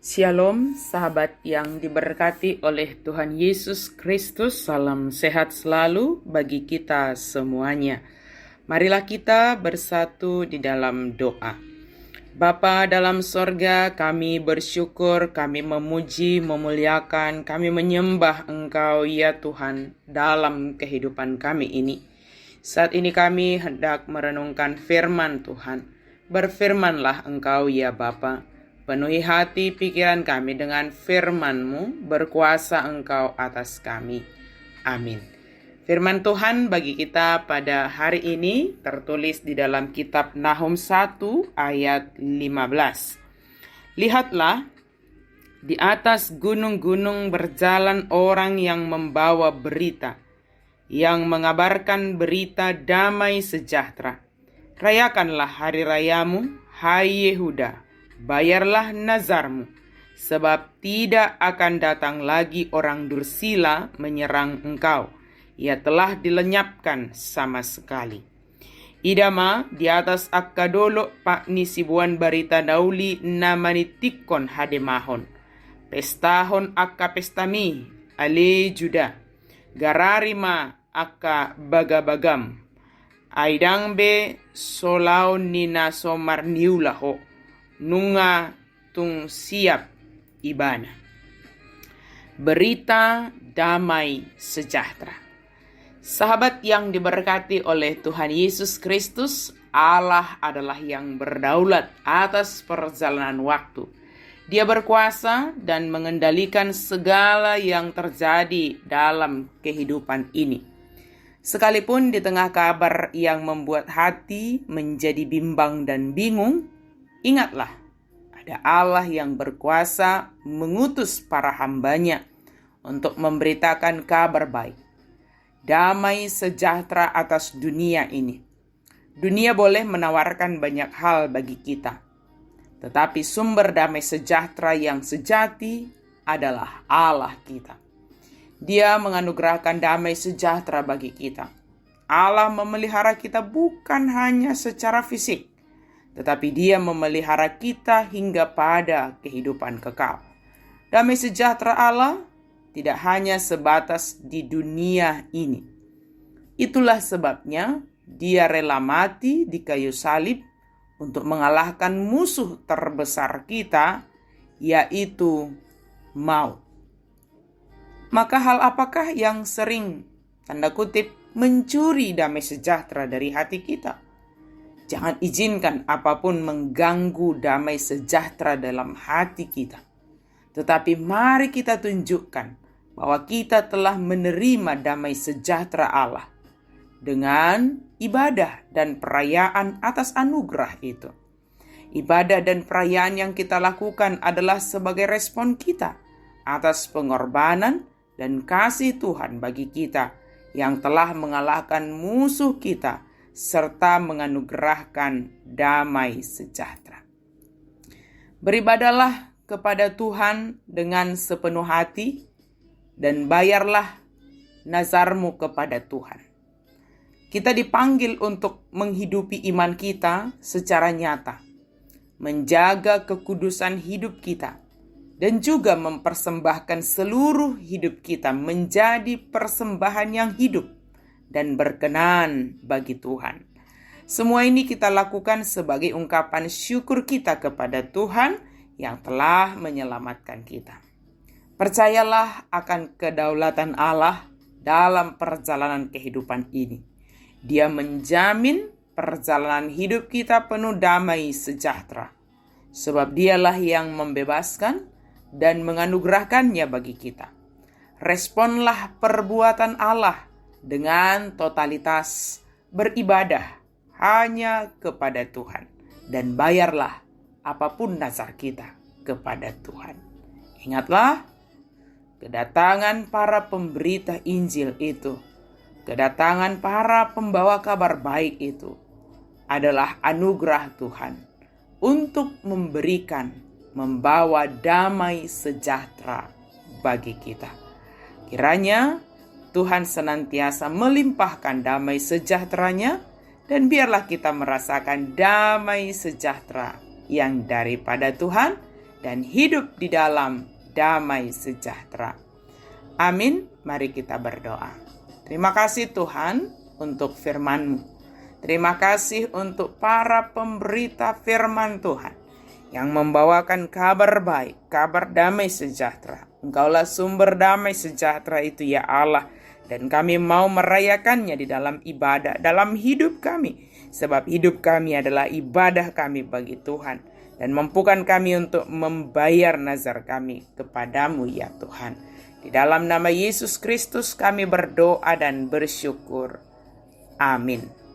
Shalom, sahabat yang diberkati oleh Tuhan Yesus Kristus. Salam sehat selalu bagi kita semuanya. Marilah kita bersatu di dalam doa. Bapa dalam sorga, kami bersyukur, kami memuji, memuliakan, kami menyembah Engkau ya Tuhan dalam kehidupan kami ini. Saat ini kami hendak merenungkan firman Tuhan. Berfirmanlah Engkau ya Bapa. Penuhi hati pikiran kami dengan firman-Mu, berkuasa Engkau atas kami. Amin. Firman Tuhan bagi kita pada hari ini tertulis di dalam kitab Nahum 1 ayat 15. Lihatlah, di atas gunung-gunung berjalan orang yang membawa berita, yang mengabarkan berita damai sejahtera. Rayakanlah hari rayamu, hai Yehuda. Bayarlah nazarmu, sebab tidak akan datang lagi orang dursila menyerang engkau. Ia telah dilenyapkan sama sekali. Idama di atas akkadolo pak nisibuan barita dauli namani tikon hademahon. Pestahon akka pestami ale juda. Gararima akka bagabagam. Aidang be solaon nina somar niulaho. Nunga tung siap ibana. Berita damai sejahtera. Sahabat yang diberkati oleh Tuhan Yesus Kristus, Allah adalah yang berdaulat atas perjalanan waktu. Dia berkuasa dan mengendalikan segala yang terjadi dalam kehidupan ini. Sekalipun di tengah kabar yang membuat hati menjadi bimbang dan bingung, ingatlah, ada Allah yang berkuasa mengutus para hambanya untuk memberitakan kabar baik. Damai sejahtera atas dunia ini. Dunia boleh menawarkan banyak hal bagi kita. Tetapi sumber damai sejahtera yang sejati adalah Allah kita. Dia menganugerahkan damai sejahtera bagi kita. Allah memelihara kita bukan hanya secara fisik, tetapi Dia memelihara kita hingga pada kehidupan kekal. Damai sejahtera Allah tidak hanya sebatas di dunia ini. Itulah sebabnya Dia rela mati di kayu salib untuk mengalahkan musuh terbesar kita, yaitu maut. Maka hal apakah yang sering, tanda kutip, mencuri damai sejahtera dari hati kita? Jangan izinkan apapun mengganggu damai sejahtera dalam hati kita. Tetapi mari kita tunjukkan bahwa kita telah menerima damai sejahtera Allah dengan ibadah dan perayaan atas anugerah itu. Ibadah dan perayaan yang kita lakukan adalah sebagai respon kita atas pengorbanan dan kasih Tuhan bagi kita yang telah mengalahkan musuh kita serta menganugerahkan damai sejahtera. Beribadahlah kepada Tuhan dengan sepenuh hati dan bayarlah nazarmu kepada Tuhan. Kita dipanggil untuk menghidupi iman kita secara nyata, menjaga kekudusan hidup kita, dan juga mempersembahkan seluruh hidup kita menjadi persembahan yang hidup dan berkenan bagi Tuhan. Semua ini kita lakukan sebagai ungkapan syukur kita kepada Tuhan yang telah menyelamatkan kita. Percayalah akan kedaulatan Allah dalam perjalanan kehidupan ini. Dia menjamin perjalanan hidup kita penuh damai sejahtera, sebab Dialah yang membebaskan dan menganugerahkannya bagi kita. Responlah perbuatan Allah dengan totalitas beribadah hanya kepada Tuhan, dan bayarlah apapun nazar kita kepada Tuhan. Ingatlah, kedatangan para pemberita Injil itu, kedatangan para pembawa kabar baik itu adalah anugerah Tuhan untuk membawa damai sejahtera bagi kita. Kiranya Tuhan senantiasa melimpahkan damai sejahtera-Nya, dan biarlah kita merasakan damai sejahtera yang daripada Tuhan dan hidup di dalam damai sejahtera. Amin. Mari kita berdoa. Terima kasih Tuhan untuk firman-Mu. Terima kasih untuk para pemberita firman Tuhan yang membawakan kabar baik, kabar damai sejahtera. Engkaulah sumber damai sejahtera itu ya Allah. Dan kami mau merayakannya di dalam ibadah, dalam hidup kami. Sebab hidup kami adalah ibadah kami bagi Tuhan. Dan mampukan kami untuk membayar nazar kami kepadamu ya Tuhan. Di dalam nama Yesus Kristus kami berdoa dan bersyukur. Amin.